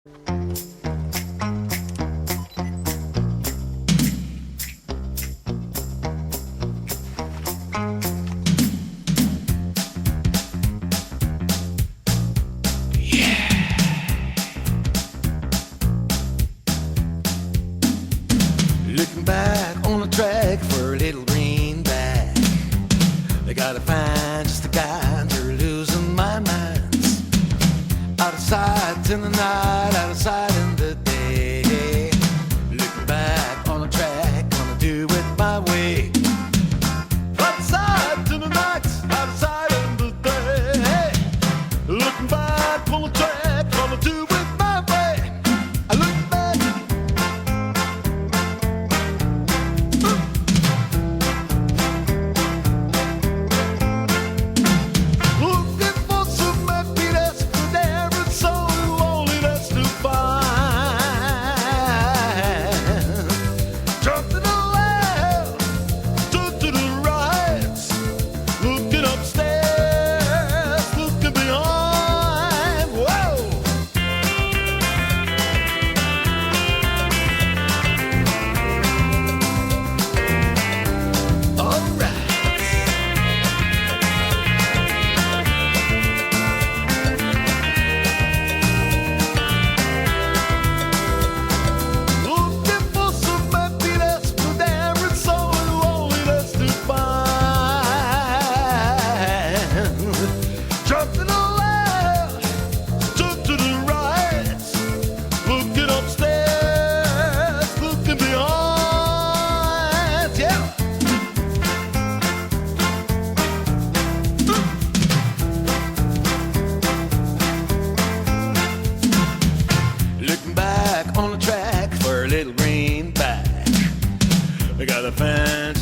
Looking back on the track for a little greenback, I gotta find just the guy they're losing my minds. Out of sight in the night, out of sight in the day. Looking back on the track, gonna do it my way. Out of sight in the night, out of sight in the day. Looking back on the track, gonna do it my way. I look back. Looking for some happiness, but there is so loneliness to find. Jump to the left, turn to the right, looking upstairs, looking behind. Whoa! All right. Looking for some happiness, but there is so loneliness to find. Jump to the left, turn to the right, looking upstairs, looking behind. Yeah. Looking back on the track for a little greenback, I got a fancy